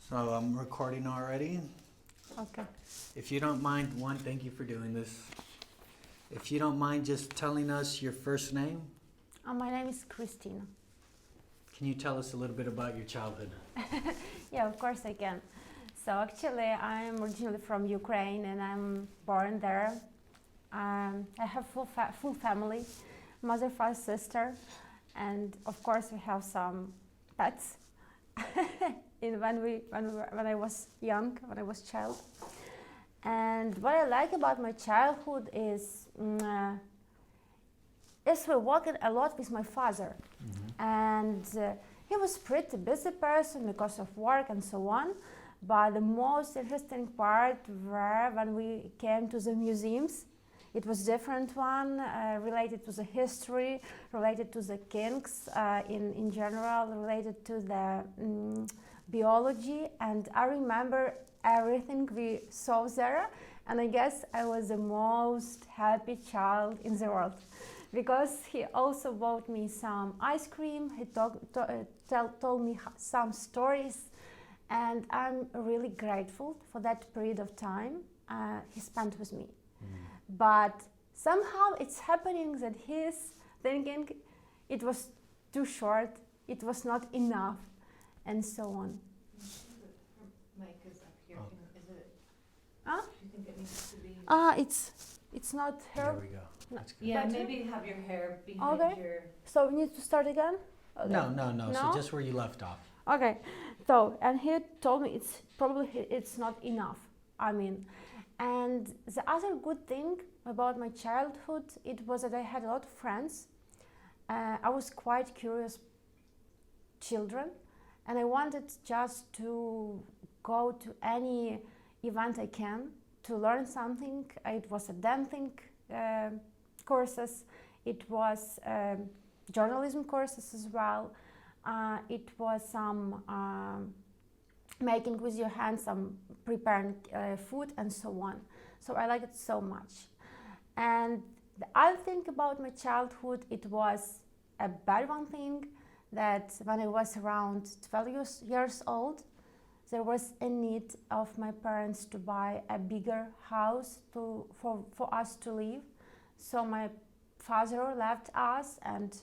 So I'm recording already. Okay. If you don't mind, thank you for doing this. If you don't mind just telling us your first name, My name is Christina. can you tell us a little bit about your childhood? Yeah, of course I can. So actually, I'm originally from Ukraine and I'm born there. I have full family, mother, father, sister, and of course we have some pets. When I was young, when I was child. And what I like about my childhood is we worked a lot with my father, and he was pretty busy person because of work and so on. But the most interesting part were when we came to the museums. It was different one, related to the history, related to the kings in general, related to the biology, and I remember everything we saw there, and I guess I was the most happy child in the world, because he also bought me some ice cream, he told me some stories, and I'm really grateful for that period of time he spent with me. But somehow it's happening that he's thinking it was too short, it was not enough, and so on. The mic is up here. Oh. Is it? Huh? Do you think it needs to be? It's not There here. we go. That's good. Yeah, better? maybe have your hair behind Okay. your. So we need to start again? Okay. No. No? So just where you left off. Okay, so, and he told me it's not enough. I mean, and the other good thing about my childhood, it was that I had a lot of friends. I was quite curious children, and I wanted just to go to any event I can to learn something. It was a dancing courses, it was journalism courses as well. It was some making with your hands, some preparing food and so on. So I liked it so much. And the other thing about my childhood, it was a bad one thing, that when I was around 12 years old, there was a need of my parents to buy a bigger house for us to live. So my father left us, and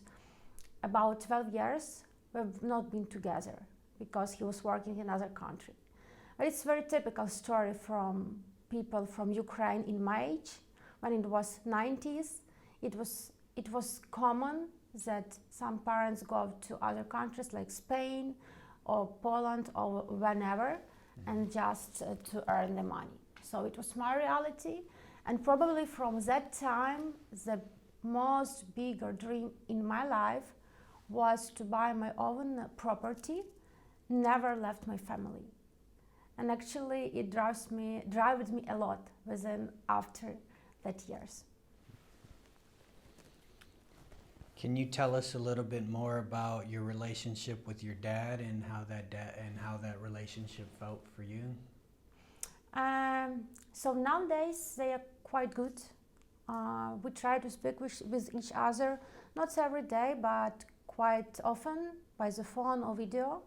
about 12 years we've not been together because he was working in another country. But it's a very typical story from people from Ukraine in my age. When it was 90s, it was common that some parents go to other countries like Spain or Poland or whenever, and just to earn the money. So it was my reality, and probably from that time the most bigger dream in my life was to buy my own property, never left my family. And actually it drives me a lot within after that years. Can you tell us a little bit more about your relationship with your dad and how that relationship felt for you? So nowadays they are quite good. We try to speak with each other, not every day, but quite often by the phone or video.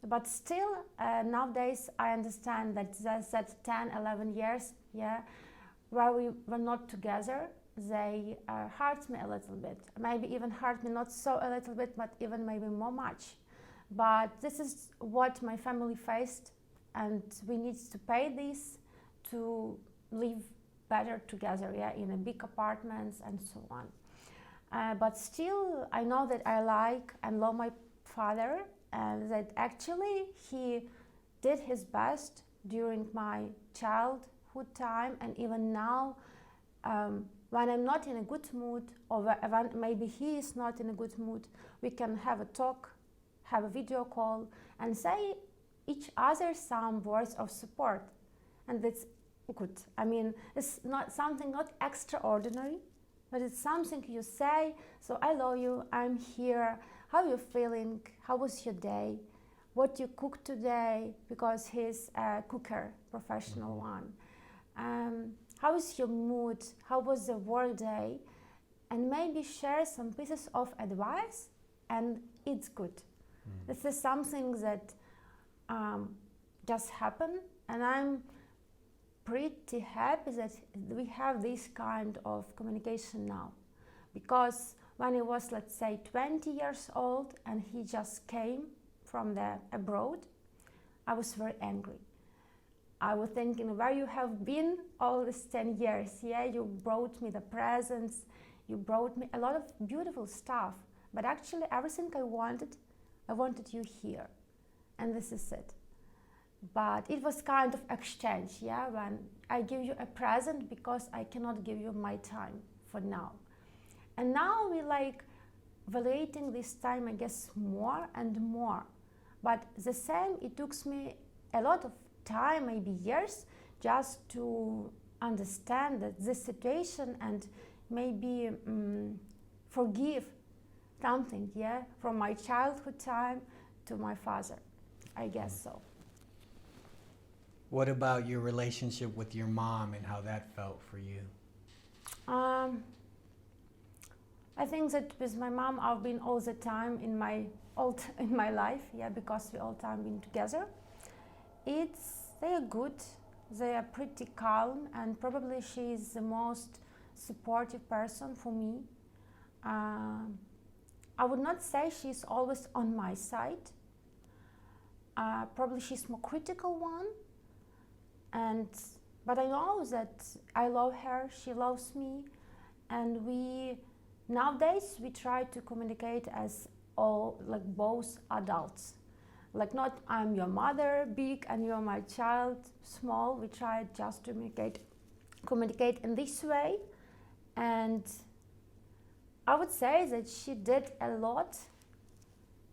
But still, nowadays I understand that that 10, 11 years, where we were not together, they hurt me a little bit. Maybe even hurt me not so a little bit, but even maybe more much. But this is what my family faced, and we need to pay this to live better together, in a big apartments and so on. But still, I know that I like and love my father, and that actually he did his best during my childhood time, and even now, when I'm not in a good mood, or when maybe he is not in a good mood, we can have a talk, have a video call, and say each other some words of support, and that's good. I mean, it's not something not extraordinary, but it's something you say. So I love you, I'm here, how are you feeling, how was your day, what you cooked today, because he's a cooker, professional one. How is your mood, how was the work day, and maybe share some pieces of advice, and it's good. This is something that just happened, and I'm pretty happy that we have this kind of communication now, because when he was, let's say, 20 years old and he just came from the abroad, I was very angry. I was thinking, where you have been all these 10 years? Yeah, you brought me the presents, you brought me a lot of beautiful stuff, but actually everything I wanted you here, and this is it. But it was kind of exchange, yeah, when I give you a present because I cannot give you my time for now. And now we like evaluating this time, I guess, more and more. But the same, it took me a lot of time, maybe years, just to understand that this situation and maybe forgive something, yeah, from my childhood time to my father. I guess so. What about your relationship with your mom and how that felt for you? I think that with my mom, I've been all the time in my life, yeah, because we all time been together. They are good, they are pretty calm, and probably she is the most supportive person for me. I would not say she's always on my side. Probably she's more critical one, but I know that I love her, she loves me, and nowadays we try to communicate as all, like, both adults. Like, not I'm your mother big and you're my child small. We try just to communicate in this way, and I would say that she did a lot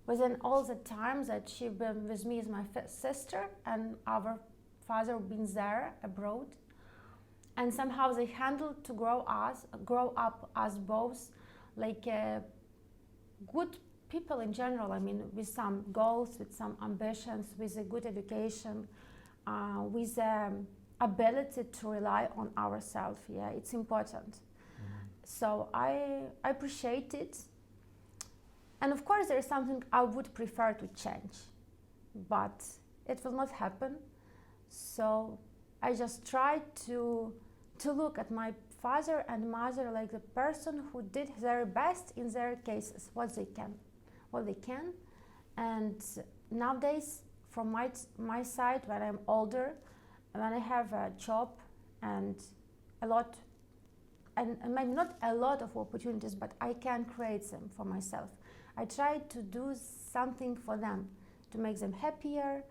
within all the time that she been with me as my sister, and our father been there abroad, and somehow they handled to grow up as both like good people in general. I mean, with some goals, with some ambitions, with a good education, with ability to rely on ourselves. Yeah, it's important. So I appreciate it. And of course, there is something I would prefer to change, but it will not happen. So I just try to look at my father and mother like the person who did their best in their cases, what they can. And nowadays, from my side, when I'm older, when I have a job and maybe not a lot of opportunities, but I can create them for myself. I try to do something for them, to make them happier,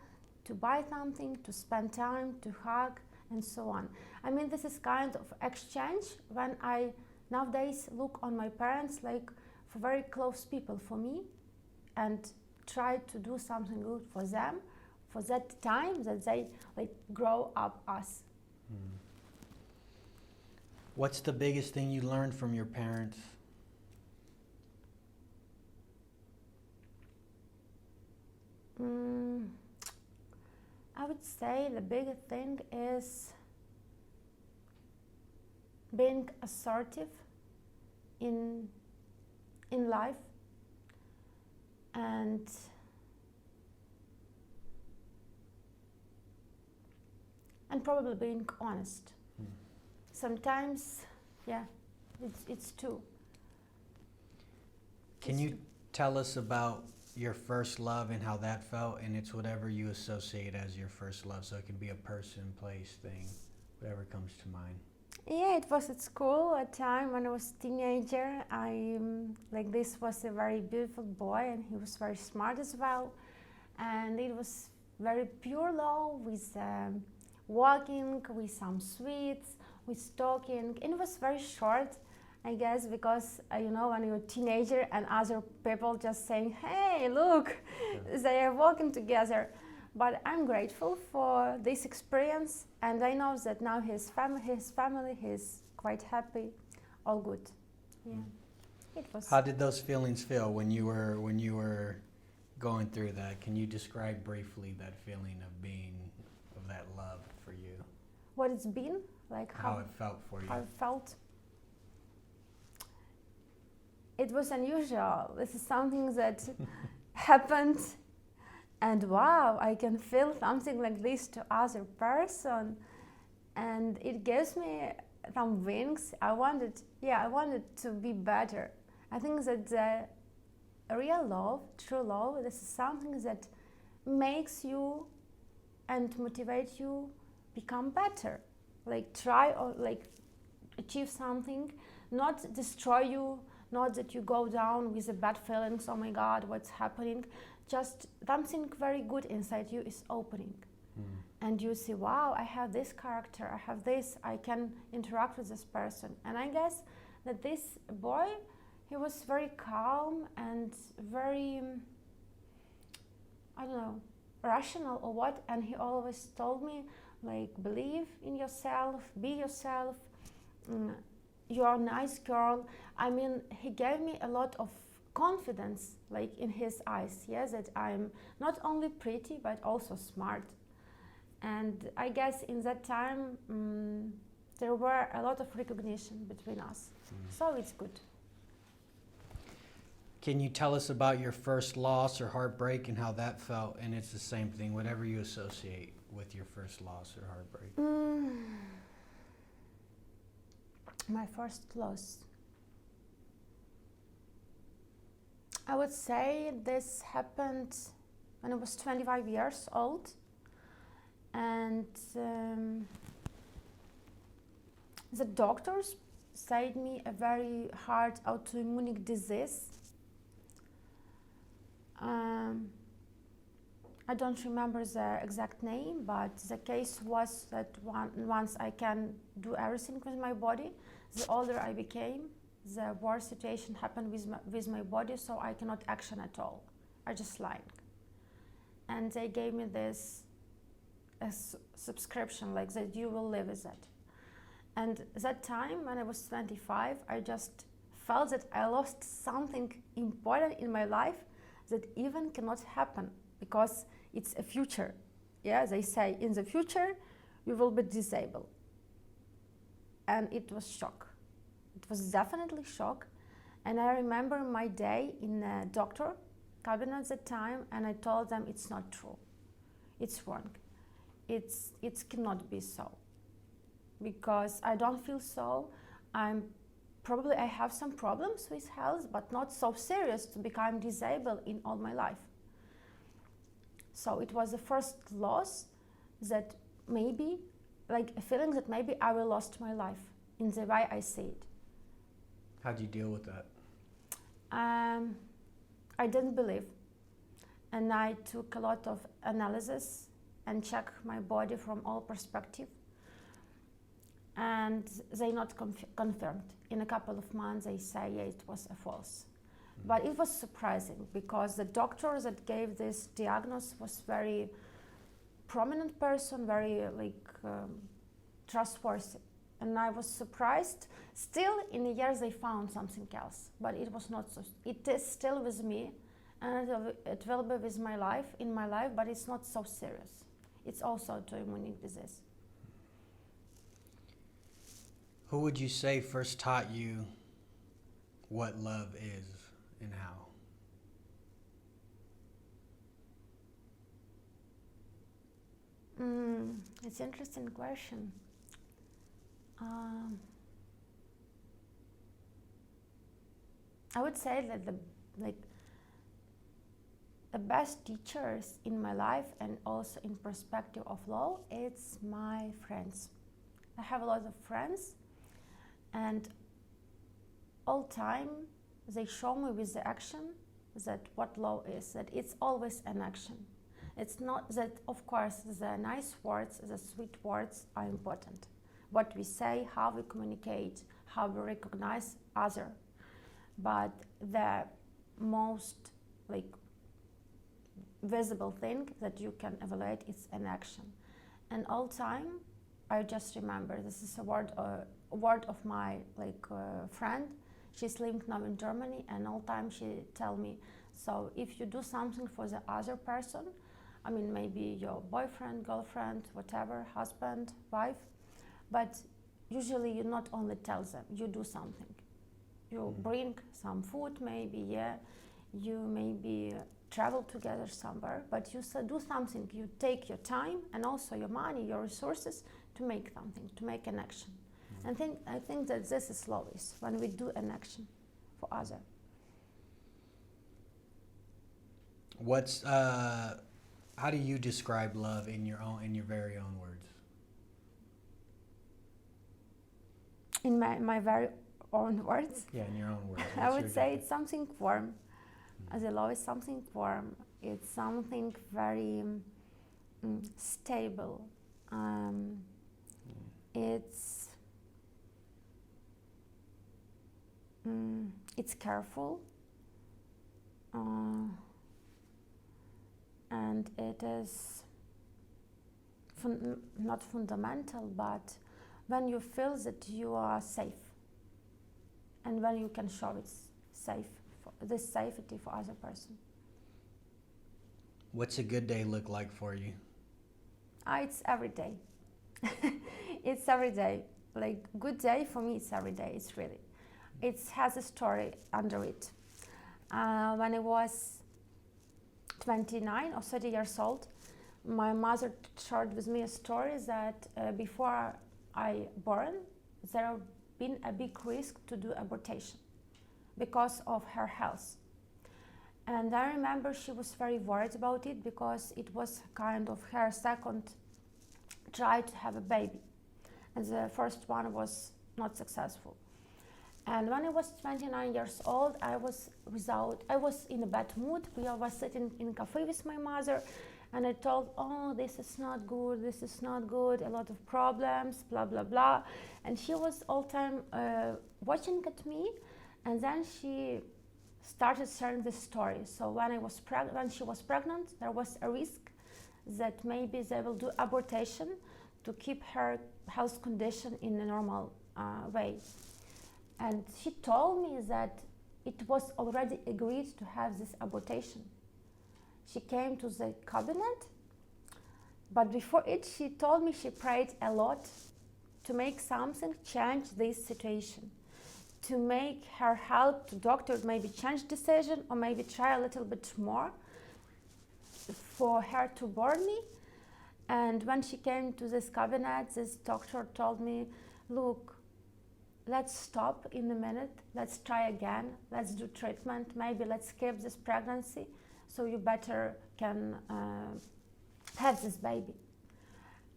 to buy something, to spend time, to hug, and so on. I mean, this is kind of exchange when I nowadays look on my parents like for very close people for me, and try to do something good for them for that time that they like grow up us. What's the biggest thing you learned from your parents? I would say the biggest thing is being assertive in life, and probably being honest. Sometimes, yeah, it's true. Can you tell us about your first love and how that felt? And it's whatever you associate as your first love, so it can be a person, place, thing, whatever comes to mind. Yeah, it was at school at time when I was a teenager. This was a very beautiful boy, and he was very smart as well. And it was very pure love, with walking, with some sweets, with talking. And it was very short, I guess, because when you're a teenager and other people just saying, hey, look, they are walking together. But I'm grateful for this experience, and I know that now his family, he's quite happy, all good. Yeah, it was. How did those feelings feel when you were going through that? Can you describe briefly that feeling of that love for you? What it's been like? How it felt for you? How it felt. It was unusual. This is something that happened and wow, I can feel something like this to other person, and it gives me some wings. I wanted to be better. I think that the real love, true love, this is something that makes you and motivate you become better, like try or like achieve something, not destroy you, not that you go down with the bad feelings, oh my god, what's happening, just something very good inside you is opening. And you see, wow, I have this character, I have this, I can interact with this person. And I guess that this boy, he was very calm and very, I don't know, rational or what, and he always told me, like, believe in yourself, be yourself, you're a nice girl. I mean, he gave me a lot of confidence, like in his eyes, yes, that I'm not only pretty but also smart. And I guess in that time there were a lot of recognition between us, so it's good. Can you tell us about your first loss or heartbreak and how that felt? And it's the same thing, whatever you associate with your first loss or heartbreak. My first loss. I would say this happened when I was 25 years old, and the doctors said me a very hard autoimmune disease. I don't remember the exact name, but the case was that once I can do everything with my body, the older I became, the worse situation happened with my body, so I cannot action at all. I just lying. And they gave me this subscription, like that you will live with it. And that time, when I was 25, I just felt that I lost something important in my life that even cannot happen, because it's a future. Yeah, they say in the future you will be disabled. And it was shock. It was definitely shock. And I remember my day in a doctor cabinet at the time, and I told them it's not true. It's wrong. It cannot be so. Because I don't feel so. I have some problems with health, but not so serious to become disabled in all my life. So it was the first loss that maybe, like a feeling that maybe I will lost my life in the way I see it. How did you deal with that? I didn't believe, and I took a lot of analysis and checked my body from all perspectives, and they not confirmed. In a couple of months they say, yeah, it was a false. But it was surprising, because the doctor that gave this diagnosis was very prominent person, very trustworthy. And I was surprised. Still, in the years they found something else, but it was not so. It is still with me, and it will be with my life, in my life, but it's not so serious. It's also autoimmune disease. Who would you say first taught you what love is and how? It's an interesting question. I would say that the best teachers in my life, and also in perspective of love, it's my friends. I have a lot of friends, and all time they show me with the action that what love is, that it's always an action. It's not that, of course, the nice words, the sweet words are important. What we say, how we communicate, how we recognize other. But the most visible thing that you can evaluate is an action. And all time, I just remember, this is a word of my friend. She's living now in Germany, and all time she tell me, so if you do something for the other person, I mean, maybe your boyfriend, girlfriend, whatever, husband, wife, but usually you not only tell them, you do something. You bring some food, maybe, yeah. You maybe travel together somewhere, but you do something. You take your time and also your money, your resources to make something, to make an action. And I think that this is love, is when we do an action for other. What's how do you describe love in your very own words? In my very own words, Yeah, in your own words. I would say it's something warm. As a love is something warm. It's something very stable. It's careful, and it is not fundamental, but when you feel that you are safe, and when you can show it's safe, this safety for other person. What's a good day look like for you? It's every day. It's every day. Like, good day for me, it's every day. It's really. It has a story under it. When I was 29 or 30 years old, my mother shared with me a story that before I born, there been a big risk to do abortion because of her health. And I remember she was very worried about it because it was kind of her second try to have a baby. And the first one was not successful. And when I was 29 years old, I was in a bad mood. We was sitting in a cafe with my mother, and I told, oh, this is not good, a lot of problems, blah, blah, blah. And she was all time watching at me, and then she started sharing the story. So when she was pregnant, there was a risk that maybe they will do abortion to keep her health condition in a normal way. And she told me that it was already agreed to have this abortion. She came to the cabinet, but before it, she told me she prayed a lot to make something change this situation, to make her help to doctor maybe change decision or maybe try a little bit more for her to born me. And when she came to this cabinet, this doctor told me, look, let's stop in a minute, let's try again, let's do treatment, maybe let's keep this pregnancy so you better can have this baby.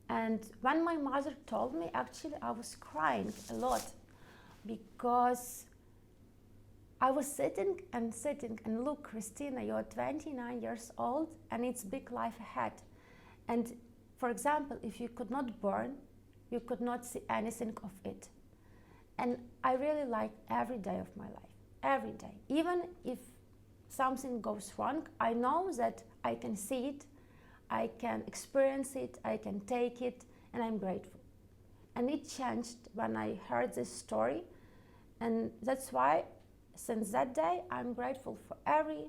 And when my mother told me, actually I was crying a lot because I was sitting and look, Christina, you're 29 years old and it's big life ahead. And for example, if you could not born, you could not see anything of it. And I really like every day of my life, every day. Even if something goes wrong, I know that I can see it, I can experience it, I can take it, and I'm grateful. And it changed when I heard this story. And that's why, since that day, I'm grateful for every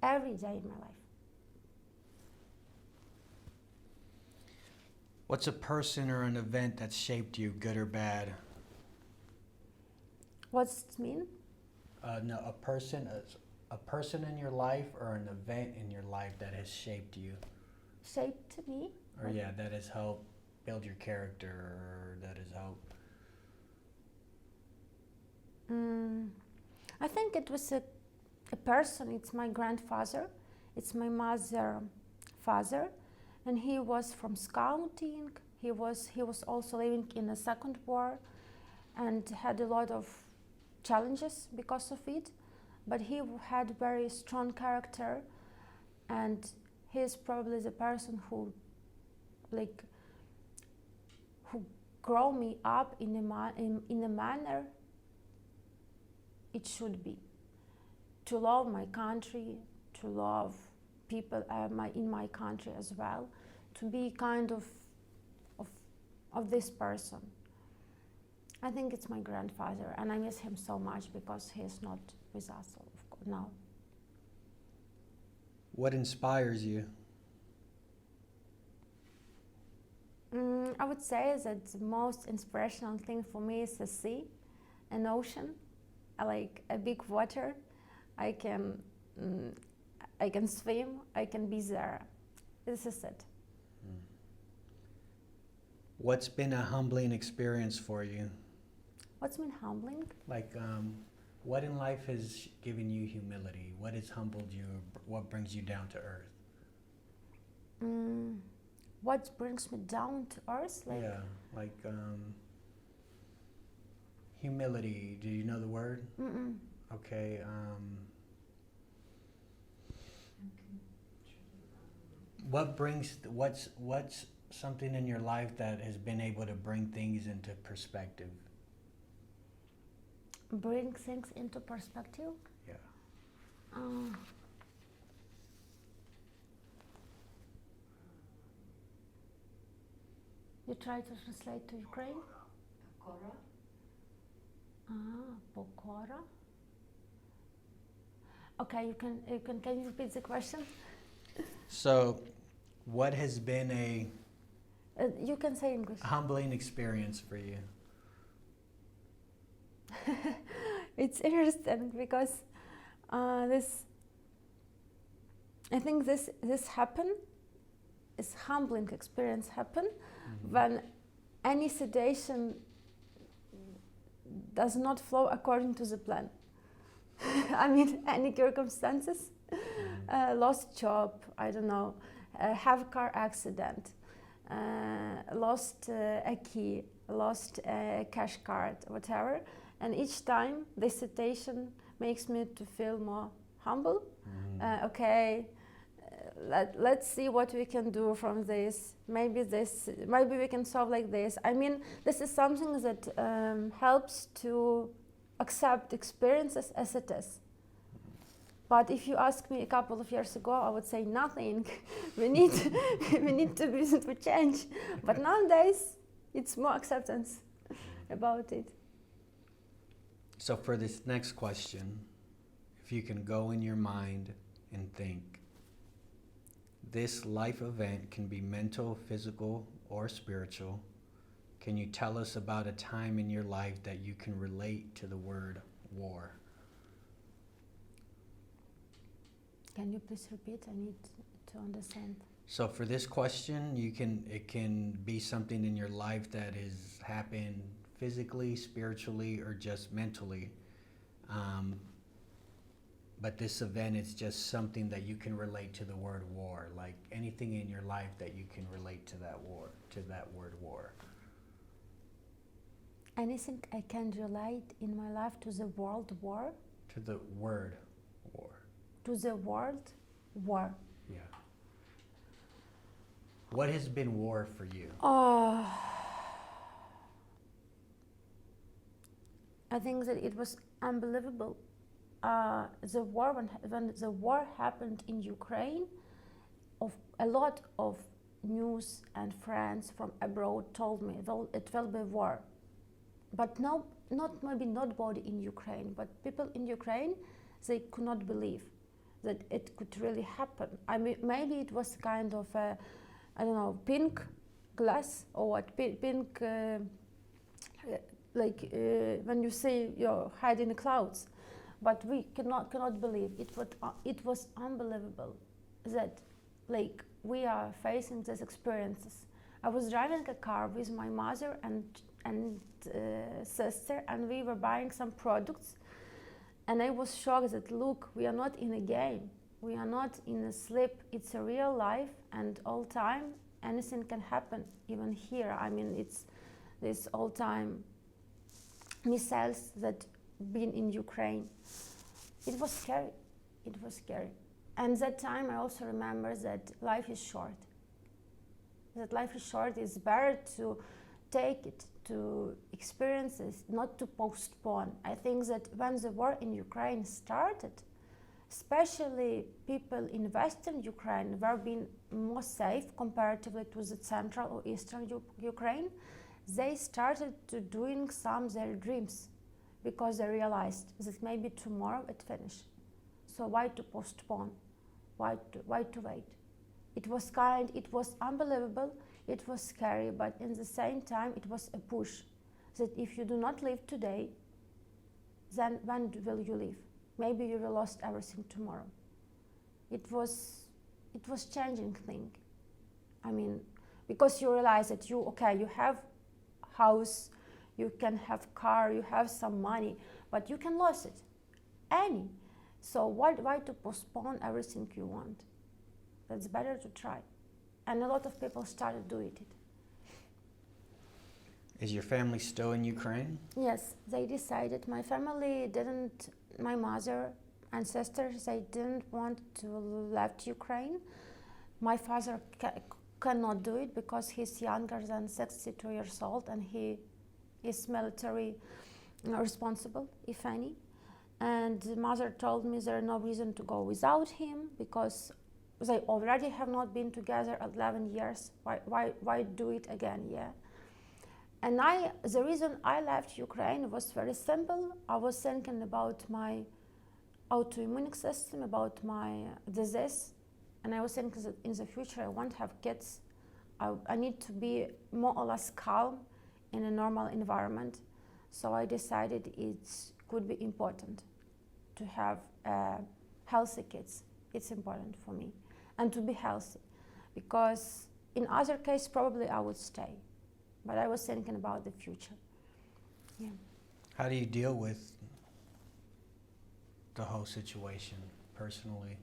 day in my life. What's a person or an event that shaped you, good or bad? What's it mean? No, a person in your life or an event in your life that has shaped you. Shaped me? Or yeah, that has helped build your character, or that has helped. I think it was a person. It's my grandfather. It's my mother's father, and he was from scouting. He was also living in the Second War, and had a lot of challenges because of it. But he had very strong character, and he's probably the person who grew me up in a manner it should be, to love my country, to love people in my country as well, to be kind of this person. I think it's my grandfather, and I miss him so much because he is not with us now. What inspires you? I would say that the most inspirational thing for me is the sea, an ocean. I like a big water. I can I can swim, I can be there. This is it. What's been a humbling experience for you? What's been humbling? Like, what in life has given you humility? What has humbled you? What brings you down to earth? What brings me down to earth? Yeah, like humility. Do you know the word? Mm-mm. Okay. What's something in your life that has been able to bring things into perspective? Bring things into perspective. Yeah. You try to translate to Ukraine? Kora? Pokora. Okay, can you repeat the question? So, what has been a You can say English. humbling experience for you? It's interesting because I think this happened. This humbling experience happened when any situation does not flow according to the plan. I mean, any circumstances, lost job, I don't know, have a car accident, lost a key, lost a cash card, whatever. And each time this situation makes me to feel more humble. Let's see what we can do from this. Maybe we can solve like this. I mean, this is something that helps to accept experiences as it is. But if you ask me a couple of years ago, I would say nothing. we need to change. But nowadays, it's more acceptance about it. So for this next question, if you can go in your mind and think, this life event can be mental, physical, or spiritual. Can you tell us about a time in your life that you can relate to the word war? Can you please repeat? I need to understand. So for this question, it can be something in your life that has happened physically, spiritually, or just mentally. But this event is just something that you can relate to the word war, like anything in your life that you can relate to that word war. Anything I can relate in my life to the world war? To the word war. To the world war. Yeah. What has been war for you? I think that it was unbelievable. The war when the war happened in Ukraine, a lot of news and friends from abroad told me it will be war. But no, maybe not body in Ukraine, but people in Ukraine, they could not believe that it could really happen. I mean, maybe it was kind of a, I don't know, pink glass or what, pink, when you see your head in the clouds. But we cannot believe it was unbelievable that like we are facing these experiences. I was driving a car with my mother and sister, and we were buying some products, and I was shocked that look, we are not in a game, we are not in a sleep, it's a real life, and all time anything can happen. Even here, I mean, it's this all time missiles that been in Ukraine. It was scary. It was scary. And that time I also remember that life is short. That life is short. It's better to take it, to experience it, not to postpone. I think that when the war in Ukraine started, especially people in Western Ukraine were being more safe comparatively to the Central or Eastern Ukraine, they started to doing some their dreams, because they realized that maybe tomorrow it finished. So why to postpone? Why to wait? It was unbelievable, it was scary, but in the same time it was a push that if you do not live today, then when will you live? Maybe you will lose everything tomorrow. It was changing thing. I mean, because you realize that you have house, you can have car, you have some money, but you can lose it, any. So why to postpone everything you want? That's better to try. And a lot of people started doing it. Is your family still in Ukraine? Yes, they decided. My family didn't, my mother and sisters, they didn't want to left Ukraine. My father cannot do it because he's younger than 62 years old and he is military responsible, if any. And mother told me there is no reason to go without him because they already have not been together 11 years. Why do it again? Yeah. And the reason I left Ukraine was very simple. I was thinking about my autoimmune system, about my disease, and I was thinking that in the future I won't have kids. I need to be more or less calm in a normal environment. So I decided it could be important to have healthy kids. It's important for me, and to be healthy, because in other case probably I would stay. But I was thinking about the future. Yeah. How do you deal with the whole situation personally?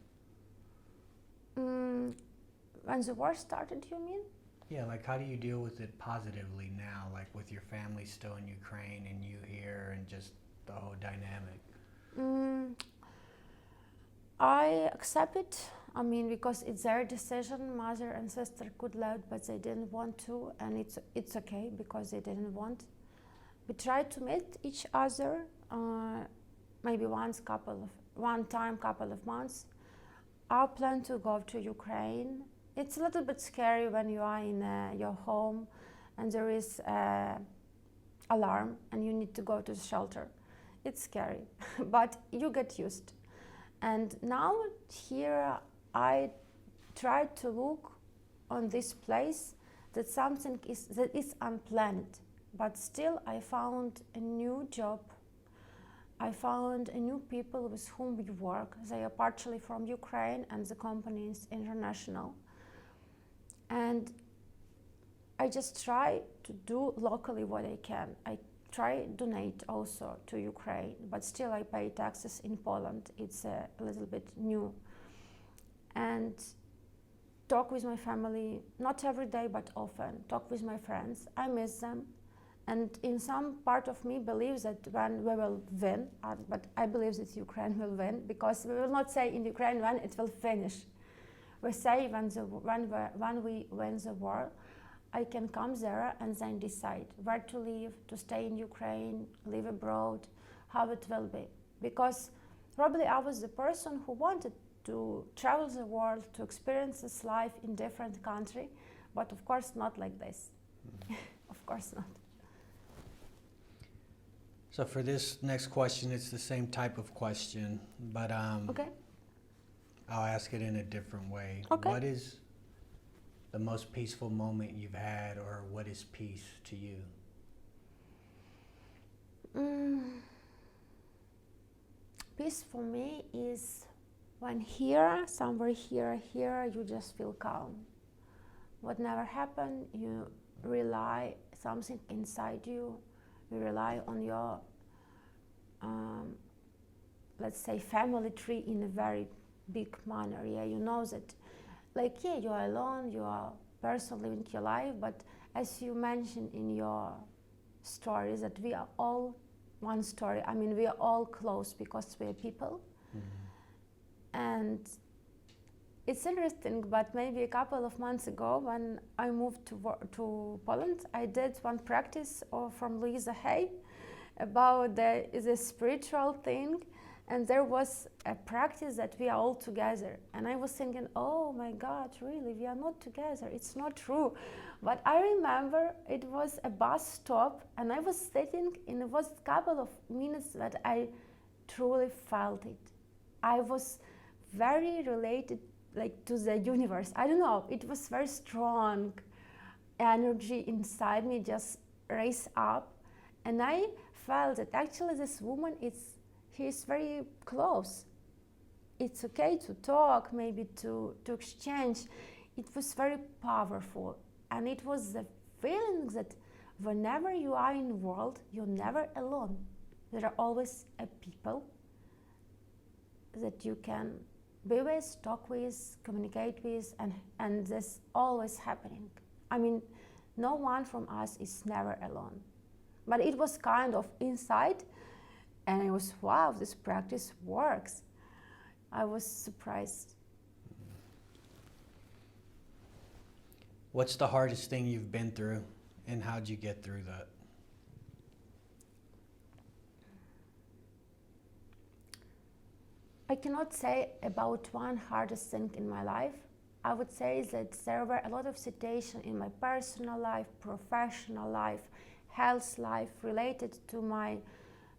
When the war started, you mean? Yeah, like how do you deal with it positively now, like with your family still in Ukraine and you here and just the whole dynamic? I accept it. I mean, because it's their decision. Mother and sister could leave, but they didn't want to, and it's okay because they didn't want. We tried to meet each other, maybe one time, couple of months. Our plan to go to Ukraine. It's a little bit scary when you are in your home, and there is alarm, and you need to go to the shelter. It's scary, but you get used. And now here I try to look on this place that something is unplanned, but still I found a new job. I found a new people with whom we work. They are partially from Ukraine and the company is international. And I just try to do locally what I can. I try donate also to Ukraine, but still I pay taxes in Poland. It's a little bit new. And talk with my family, not every day, but often. Talk with my friends. I miss them. And in some part of me believes that when we will win, but I believe that Ukraine will win, because we will not say in Ukraine when it will finish. We say when we win the war, I can come there and then decide where to live, to stay in Ukraine, live abroad, how it will be. Because probably I was the person who wanted to travel the world, to experience this life in different country, but of course not like this. Of course not. So for this next question, it's the same type of question, but Okay. I'll ask it in a different way. Okay. What is the most peaceful moment you've had, or what is peace to you? Peace for me is when somewhere here, you just feel calm. What never happened, you rely something inside you. You rely on your, let's say, family tree in a very big manner. Yeah, you know that, like, yeah, you are alone, you are a person living your life, but as you mentioned in your stories, that we are all one story. I mean, we are all close because we are people. Mm-hmm. And it's interesting, but maybe a couple of months ago, when I moved to Poland, I did one practice from Louisa Hay about the spiritual thing, and there was a practice that we are all together. And I was thinking, oh my God, really, we are not together. It's not true. But I remember it was a bus stop, and I was sitting, and it was a couple of minutes that I truly felt it. I was very related, like, to the universe. I don't know, it was very strong energy inside me just raised up, and I felt that actually this woman she's very close. it's okay to talk, maybe to exchange. It was very powerful, and it was the feeling that whenever you are in the world, you're never alone. There are always people that you can be with, talk with, communicate with, and this always happening. I mean, no one from us is never alone. But it was kind of inside, and it was, wow, this practice works. I was surprised. What's the hardest thing you've been through, and how'd you get through that? I cannot say about one hardest thing in my life. I would say that there were a lot of situations in my personal life, professional life, health life related to my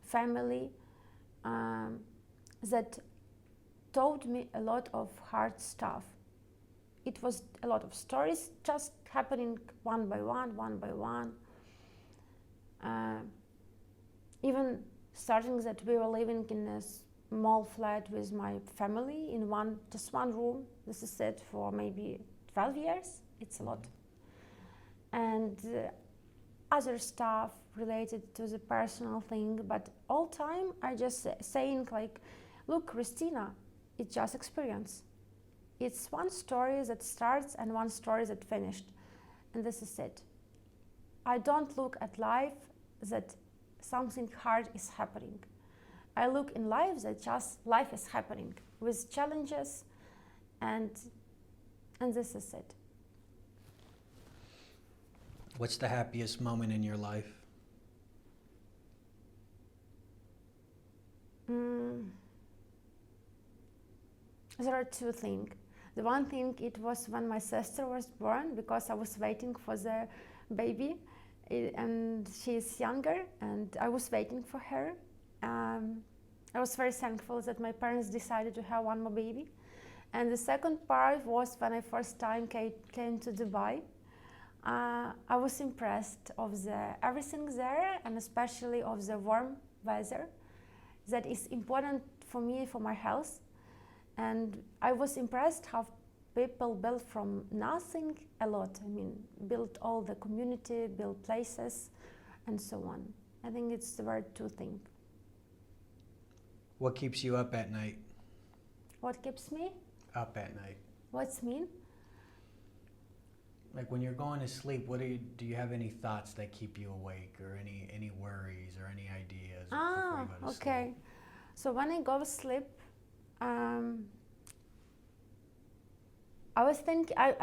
family that taught me a lot of hard stuff. It was a lot of stories just happening one by one. Even starting that we were living in a small flat with my family in just one room. This is it for maybe 12 years. It's a lot. And other stuff related to the personal thing, but all time I just saying like, look, Christina, it's just experience. It's one story that starts and one story that finished, and this is it. I don't look at life that something hard is happening. I look in life that just life is happening with challenges, and this is it. What's the happiest moment in your life? There are two things. The one thing, it was when my sister was born, because I was waiting for the baby, and she is younger, and I was waiting for her. I was very thankful that my parents decided to have one more baby. And the second part was when I first time came to Dubai. I was impressed of everything there, and especially of the warm weather. That is important for me, for my health. And I was impressed how people built from nothing a lot. I mean, built all the community, built places, and so on. I think it's the word two things. What keeps you up at night? What keeps me Up at night. What's mean? Like when you're going to sleep, do you have any thoughts that keep you awake, or any worries or any ideas before you go to Okay. sleep? So when I go to sleep, I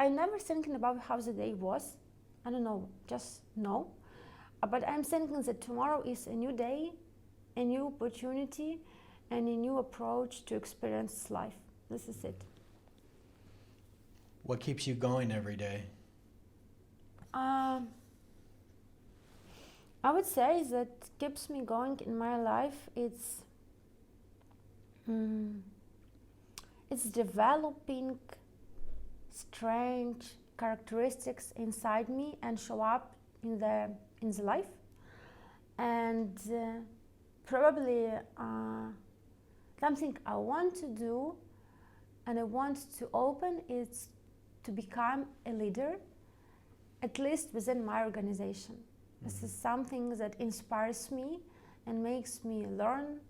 never thinking about how the day was. I don't know, just no. But I'm thinking that tomorrow is a new day, a new opportunity, and a new approach to experience life. This is it. What keeps you going every day? I would say that keeps me going in my life, it's developing strange characteristics inside me and show up in the life, and probably something I want to do and I want to open is to become a leader, at least within my organization. This is something that inspires me and makes me learn,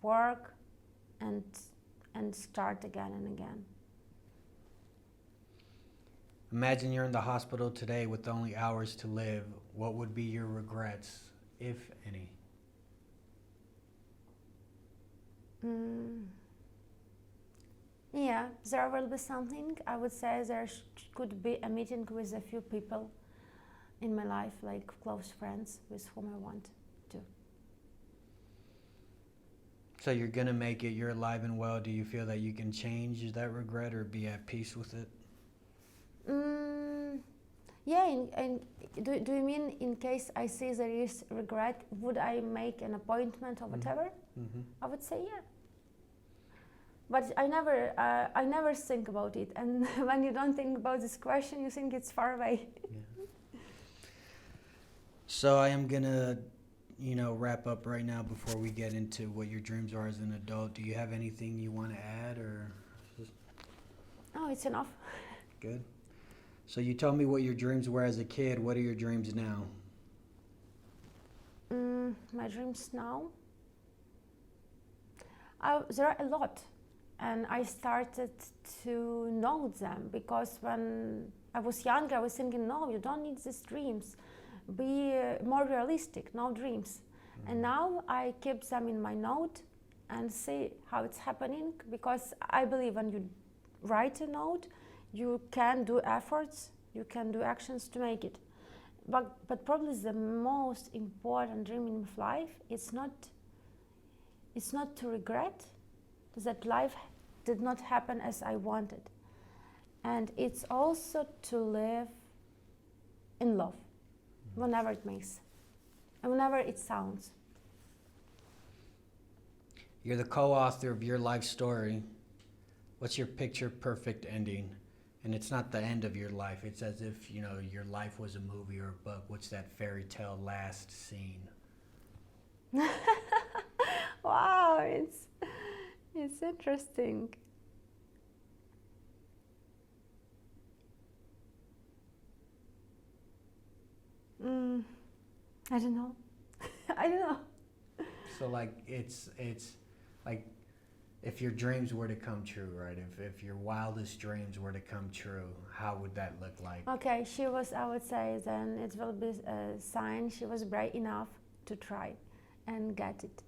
work, and start again and again. Imagine you're in the hospital today with only hours to live. What would be your regrets, if any? Yeah, there will be something. I would say there could be a meeting with a few people in my life, like close friends with whom I want to. So you're gonna make it, you're alive and well. Do you feel that you can change that regret or be at peace with it? Yeah, and do you mean in case I see there is regret, would I make an appointment or whatever? Mm-hmm. I would say yeah. But I never think about it. And when you don't think about this question, you think it's far away. Yeah. So I am gonna wrap up right now before we get into what your dreams are as an adult. Do you have anything you want to add, or? Oh, it's enough. Good. So you told me what your dreams were as a kid. What are your dreams now? My dreams now? There are a lot. And I started to know them because when I was younger, I was thinking, no, you don't need these dreams. Be more realistic, no dreams. And now I keep them in my note and see how it's happening, because I believe when you write a note, you can do efforts, you can do actions to make it. But probably the most important dream in life is not to regret that life did not happen as I wanted. And it's also to live in love, whenever it makes, and whenever it sounds. You're the co-author of your life story. What's your picture perfect ending? And it's not the end of your life. It's as if, your life was a movie or a book. What's that fairy tale last scene? Wow, it's interesting. I don't know. I don't know. So it's like if your dreams were to come true, right? If your wildest dreams were to come true, how would that look like? Okay, I would say then it will be a sign she was brave enough to try and get it.